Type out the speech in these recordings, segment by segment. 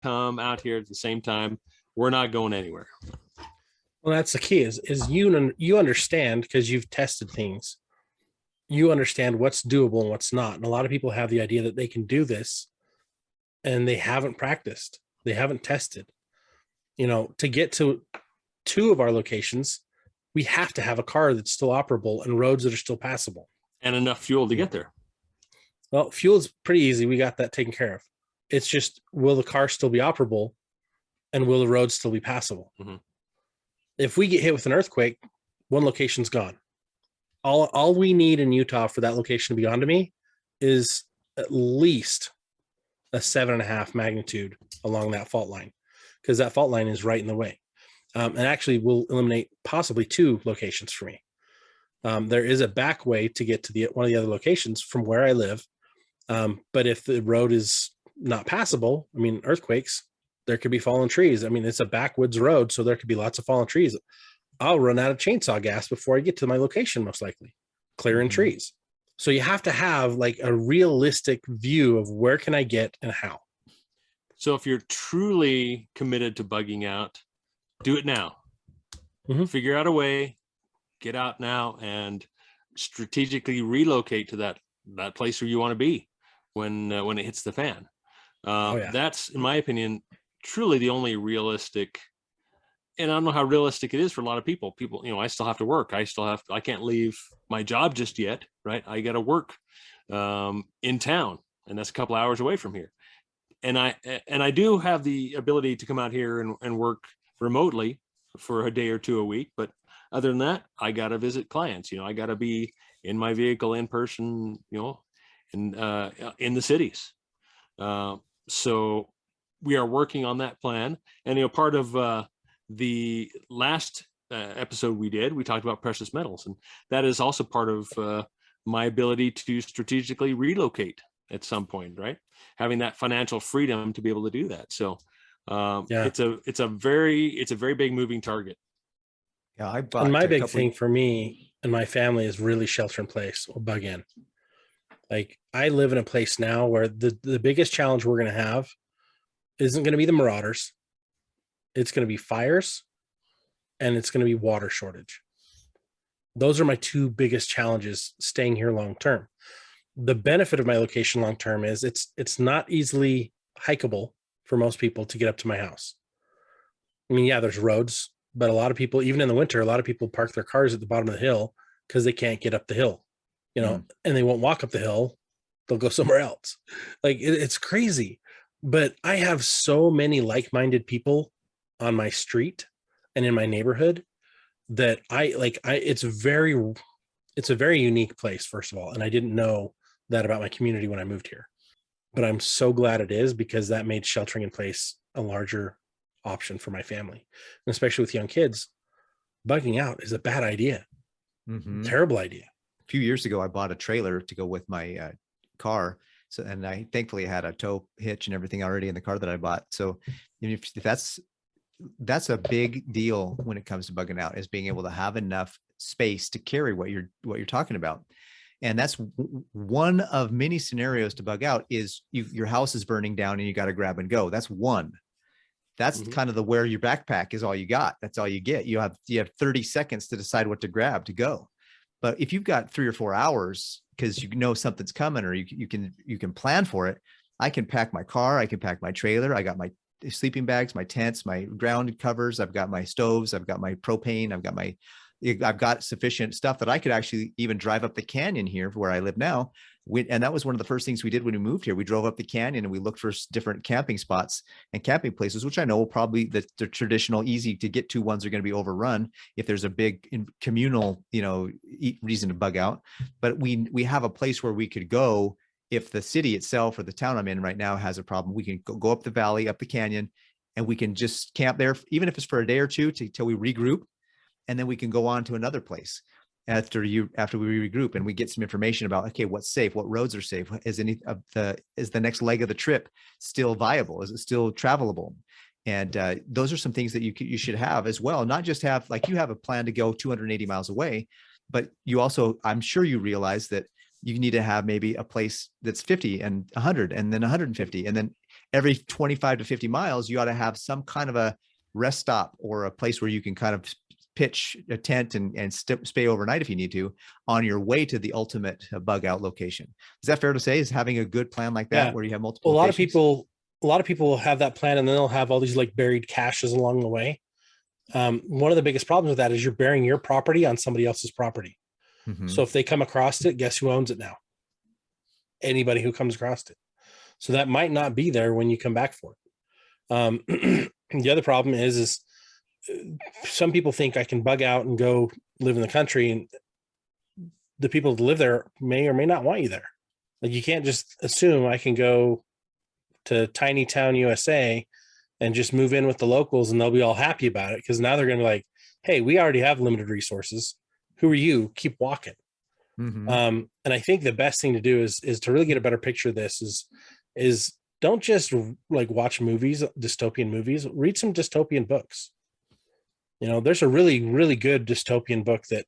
come out here at the same time, we're not going anywhere. Well, that's the key is you understand because you've tested things. You understand what's doable and what's not. And a lot of people have the idea that they can do this and they haven't practiced. They haven't tested. To get to 2 of our locations, we have to have a car that's still operable and roads that are still passable. And enough fuel to get there. Well, fuel is pretty easy. We got that taken care of. It's just, will the car still be operable and will the roads still be passable? Mm-hmm. If we get hit with an earthquake, one location's gone. All we need in Utah for that location to be on to me is at least a 7.5 magnitude along that fault line, because that fault line is right in the way. And actually will eliminate possibly 2 locations for me. There is a back way to get to one of the other locations from where I live. But if the road is not passable, earthquakes, there could be fallen trees. It's a backwoods road, so there could be lots of fallen trees. I'll run out of chainsaw gas before I get to my location, most likely, clearing trees. So you have to have like a realistic view of where can I get and how. So if you're truly committed to bugging out, do it now. Mm-hmm. Figure out a way, get out now, and strategically relocate to that place where you want to be when it hits the fan. That's, in my opinion, truly the only realistic. And I don't know how realistic it is for a lot of people. I still have to work. I can't leave my job just yet, right? I got to work in town, and that's a couple hours away from here. And I do have the ability to come out here and work remotely for a day or 2 a week. But other than that, I got to visit clients. I got to be in my vehicle in person, in the cities. So we are working on that plan. And, part of the last episode we talked about precious metals, and that is also part of my ability to strategically relocate at some point, right? Having that financial freedom to be able to do that. So it's a very big moving target. Yeah, and my big thing for me and my family is really shelter in place or bug in. Like, I live in a place now where the biggest challenge we're going to have isn't going to be the marauders. It's going to be fires, and it's going to be water shortage. Those are my 2 biggest challenges staying here long term. The benefit of my location long term is it's not easily hikeable for most people to get up to my house. There's roads, but a lot of people, even in the winter, a lot of people park their cars at the bottom of the hill because they can't get up the hill, and they won't walk up the hill. They'll go somewhere else. Like, it's crazy. But I have so many like-minded people on my street and in my neighborhood that it's a very unique place, first of all. And I didn't know that about my community when I moved here, but I'm so glad it is, because that made sheltering in place a larger option for my family. And especially with young kids, bugging out is a bad idea. Mm-hmm. Terrible idea. A few years ago, I bought a trailer to go with my car. So, and I thankfully had a tow hitch and everything already in the car that I bought. So if that's a big deal when it comes to bugging out, is being able to have enough space to carry what you're talking about. And that's one of many scenarios to bug out is your house is burning down and you got to grab and go. That's one. That's kind of where your backpack is all you got. That's all you get. You have 30 seconds to decide what to grab to go. But if you've got 3 or 4 hours, because something's coming, or you can plan for it, I can pack my car, I can pack my trailer, I got my sleeping bags, my tents, my ground covers, I've got my stoves, I've got my propane, I've got sufficient stuff that I could actually even drive up the canyon here where I live now. And that was one of the first things we did when we moved here. We drove up the canyon and we looked for different camping spots and camping places, which I know will probably the traditional easy to get to ones are going to be overrun if there's a big communal, reason to bug out. But we have a place where we could go if the city itself or the town I'm in right now has a problem. We can go up the valley, up the canyon, and we can just camp there, even if it's for a day or 2 till we regroup. And then we can go on to another place after we regroup and we get some information about, okay, what's safe, what roads are safe, is the next leg of the trip still viable, is it still travelable? And those are some things that you should have as well. Not just have, like, you have a plan to go 280 miles away, but you also, I'm sure you realize that you need to have maybe a place that's 50 and 100 and then 150. And then every 25 to 50 miles, you ought to have some kind of a rest stop or a place where you can kind of pitch a tent and stay overnight if you need to on your way to the ultimate bug out location. Is that fair to say? Is having a good plan like that where you have multiple locations? A lot of people will have that plan, and then they'll have all these like buried caches along the way. One of the biggest problems with that is you're burying your property on somebody else's property. Mm-hmm. So if they come across it, guess who owns it now? Anybody who comes across it. So that might not be there when you come back for it. The other problem is some people think I can bug out and go live in the country, and the people that live there may or may not want you there. Like, you can't just assume I can go to tiny town USA and just move in with the locals and they'll be all happy about it, because now they're going to be like, hey, we already have limited resources. Who are you? Keep walking. Mm-hmm. And I think the best thing to do is to really get a better picture of this is don't just like watch movies, dystopian movies, read some dystopian books. You know, there's a really, really good dystopian book that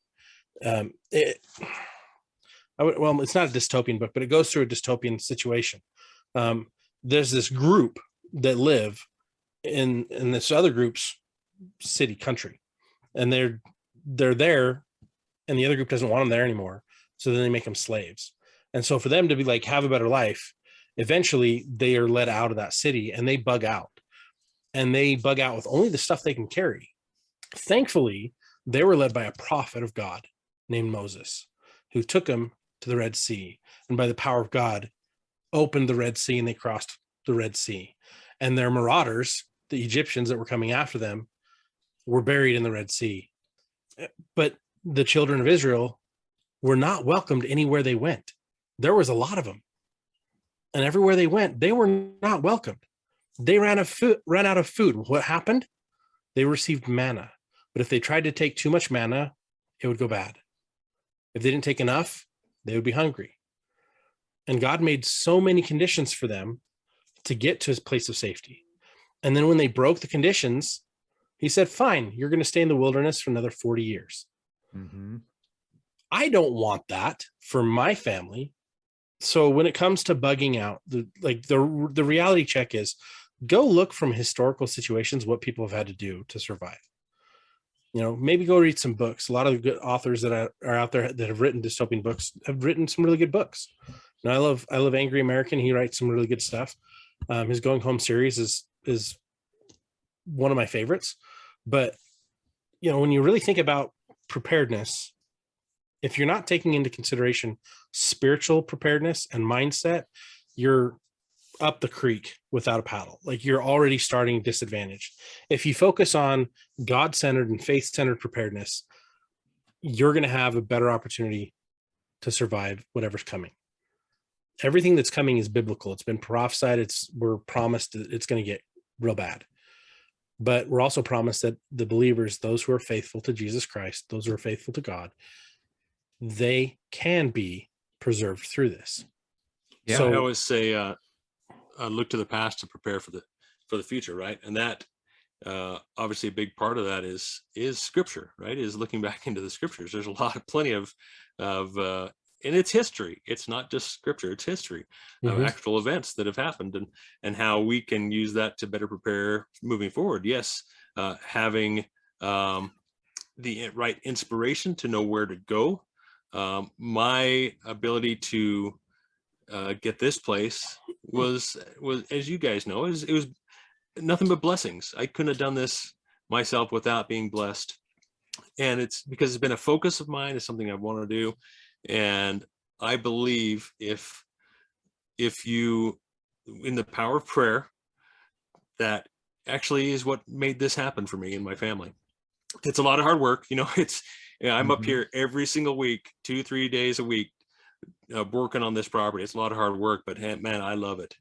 it's not a dystopian book, but it goes through a dystopian situation. There's this group that live in this other group's city, country, and they're there, and the other group doesn't want them there anymore. So then they make them slaves. And so for them to be like, have a better life, eventually they are let out of that city and they bug out, and they bug out with only the stuff they can carry. Thankfully, they were led by a prophet of God named Moses, who took them to the Red Sea, and by the power of God opened the Red Sea, and they crossed the Red Sea. And their marauders, the Egyptians that were coming after them, were buried in the Red Sea. But the children of Israel were not welcomed anywhere they went. There was a lot of them. And everywhere they went, they were not welcomed. They ran out of food. What happened? They received manna. But if they tried to take too much manna, it would go bad. If they didn't take enough, they would be hungry. And God made so many conditions for them to get to his place of safety. And then when they broke the conditions, he said, fine, you're going to stay in the wilderness for another 40 years. Mm-hmm. I don't want that for my family. So when it comes to bugging out, the reality check is go look from historical situations what people have had to do to survive. You know, maybe go read some books. A lot of good authors that are out there that have written dystopian books have written some really good books. And I love Angry American. He writes some really good stuff. His Going Home series is one of my favorites. But, you know, when you really think about preparedness, if you're not taking into consideration spiritual preparedness and mindset, you're up the creek without a paddle. Like, you're already starting disadvantaged. If you focus on God-centered and faith-centered preparedness, you're going to have a better opportunity to survive whatever's coming. Everything that's coming is biblical. It's been prophesied. We're promised that it's going to get real bad. But we're also promised that the believers, those who are faithful to Jesus Christ, those who are faithful to God, they can be preserved through this. Yeah, so I always say, look to the past to prepare for the future, right? And that obviously a big part of that is scripture, right? Is looking back into the scriptures. There's plenty of and it's history. It's not just scripture, it's history of actual events that have happened, and how we can use that to better prepare moving forward. Yes, having the right inspiration to know where to go. My ability to get this place was, as you guys know, it was nothing but blessings. I couldn't have done this myself without being blessed. And it's because it's been a focus of mine. It's something I want to do. And I believe if you, in the power of prayer, that actually is what made this happen for me and my family. It's a lot of hard work. You know, I'm up here every single week, 2-3 days a week, working on this property. It's a lot of hard work, but man, I love it.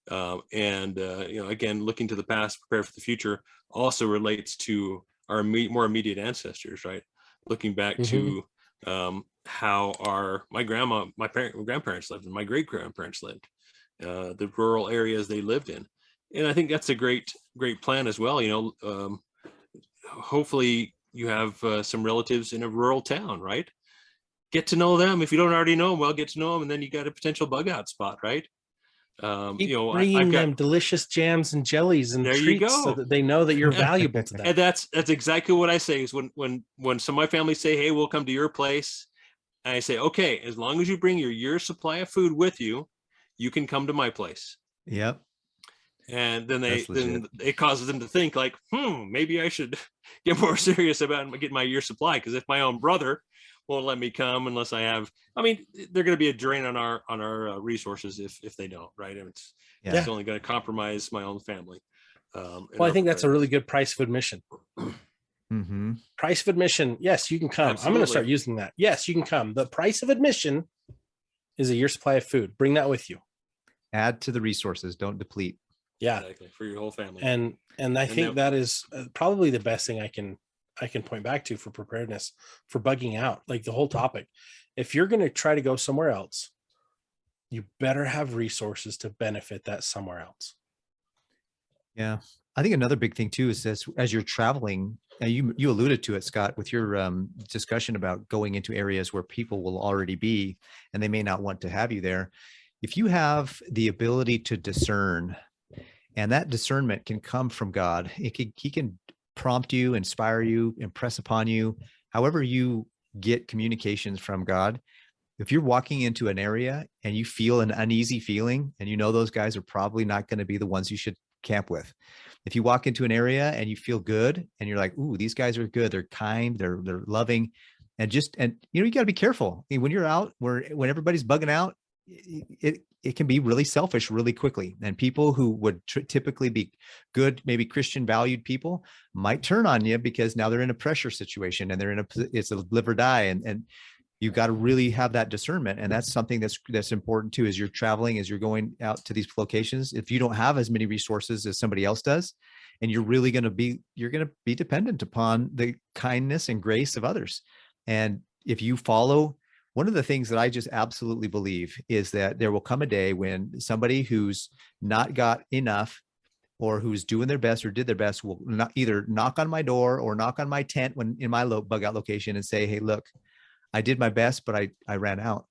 You know, again, looking to the past, prepare for the future also relates to our more immediate ancestors, right? Looking back to how my grandparents lived and my great grandparents lived, the rural areas they lived in. And I think that's a great plan as well. You know, hopefully you have some relatives in a rural town, right? Get to know them. If you don't already know them, well, get to know them, and then you got a potential bug out spot, right? bringing them delicious jams and jellies and treats so that they know that you're valuable to them. And that's exactly what I say is when some of my family say, hey, we'll come to your place. And I say, okay, as long as you bring your year's supply of food with you, you can come to my place. Yep. And then it causes them to think like, maybe I should get more serious about getting my year's supply. Because if my own brother won't let me come unless I have, they're going to be a drain on our resources if they don't, right? It's only going to compromise my own family. Well, I think that's a really good price of admission. Mm-hmm. Price of admission. Yes, you can come. Absolutely. I'm going to start using that. Yes, you can come. The price of admission is a year's supply of food. Bring that with you. Add to the resources. Don't deplete. Yeah, exactly, for your whole family. And I think that is probably the best thing I can point back to for preparedness, for bugging out, like the whole topic. If you're going to try to go somewhere else, you better have resources to benefit that somewhere else. Yeah. I think another big thing too is as you're traveling, you alluded to it, Scott, with your discussion about going into areas where people will already be, and they may not want to have you there. If you have the ability to discern, and that discernment can come from God, he can prompt you, inspire you, impress upon you, however you get communications from God. If you're walking into an area and you feel an uneasy feeling, and you know those guys are probably not going to be the ones you should camp with. If you walk into an area and you feel good and you're like, ooh, these guys are good, they're kind, they're loving, and you got to be careful when you're out when everybody's bugging out. It can be really selfish really quickly, and people who would typically be good, maybe Christian valued people, might turn on you because now they're in a pressure situation and it's a live or die, and you've got to really have that discernment. And that's something that's important too, as you're traveling, as you're going out to these locations. If you don't have as many resources as somebody else does, and you're going to be dependent upon the kindness and grace of others. And if you follow, one of the things that I just absolutely believe is that there will come a day when somebody who's not got enough, or who's doing their best or did their best, will not either knock on my door or knock on my tent when in my bug out location and say, hey, look, I did my best, but I ran out.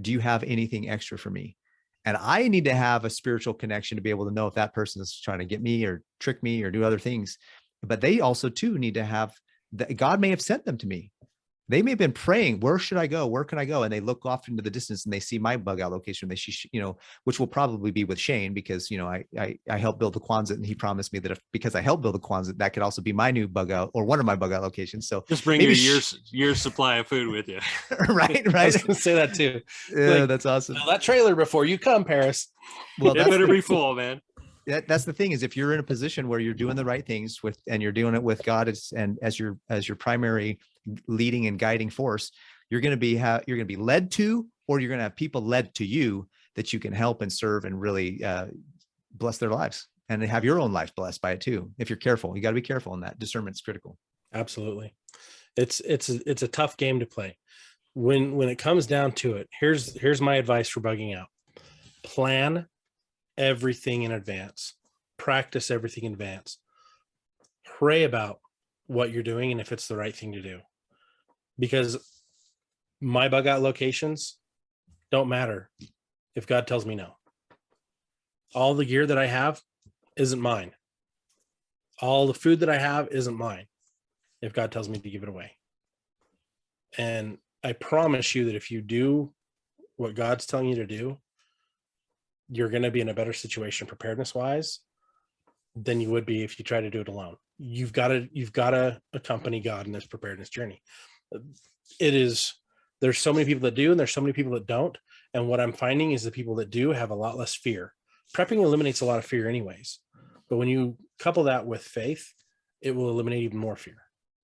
Do you have anything extra for me? And I need to have a spiritual connection to be able to know if that person is trying to get me or trick me or do other things. But they also too need to have that. God may have sent them to me. They may have been praying, where should I go? Where can I go? And they look off into the distance and they see my bug out location. They see, which will probably be with Shane, because, I helped build the Quonset, and he promised me that because I helped build the Quonset, that could also be my new bug out, or one of my bug out locations. So just bring your year's supply of food with you. Right. I was going to say that too. Yeah, that's awesome. That trailer before you come, Paris. Well, that better be full, man. That's the thing, is if you're in a position where you're doing the right things and you're doing it with God and as your primary leading and guiding force, you're going to be led to, or you're going to have people led to you that you can help and serve and really bless their lives, and have your own life blessed by it too. If you're careful, you got to be careful, and that discernment's critical. Absolutely. It's a tough game to play. When it comes down to it, here's my advice for bugging out. Plan everything in advance. Practice everything in advance. Pray about what you're doing and if it's the right thing to do. Because my bug out locations don't matter if God tells me no. All the gear that I have isn't mine. All the food that I have isn't mine if God tells me to give it away. And I promise you that if you do what God's telling you to do, you're going to be in a better situation preparedness wise than you would be if you try to do it alone. You've got to accompany God in this preparedness journey. There's so many people that do, and there's so many people that don't. And what I'm finding is the people that do have a lot less fear. Prepping eliminates a lot of fear anyways. But when you couple that with faith, it will eliminate even more fear,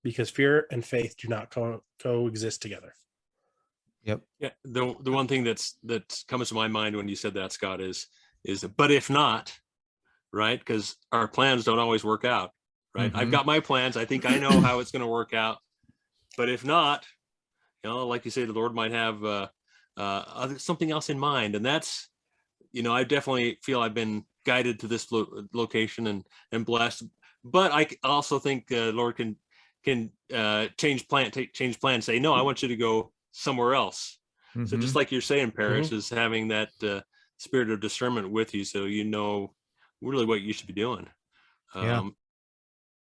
because fear and faith do not coexist together. Yep. Yeah. The one thing that comes to my mind when you said that, Scott, is but if not, right? Because our plans don't always work out, right? Mm-hmm. I've got my plans. I think I know how it's going to work out. But if not, like you say, the Lord might have something else in mind. And that's, I definitely feel I've been guided to this location and blessed. But I also think the Lord can change plan, say, no, I want you to go somewhere else. Mm-hmm. So just like you're saying, Paris, mm-hmm. is having that spirit of discernment with you, so you know really what you should be doing. Yeah.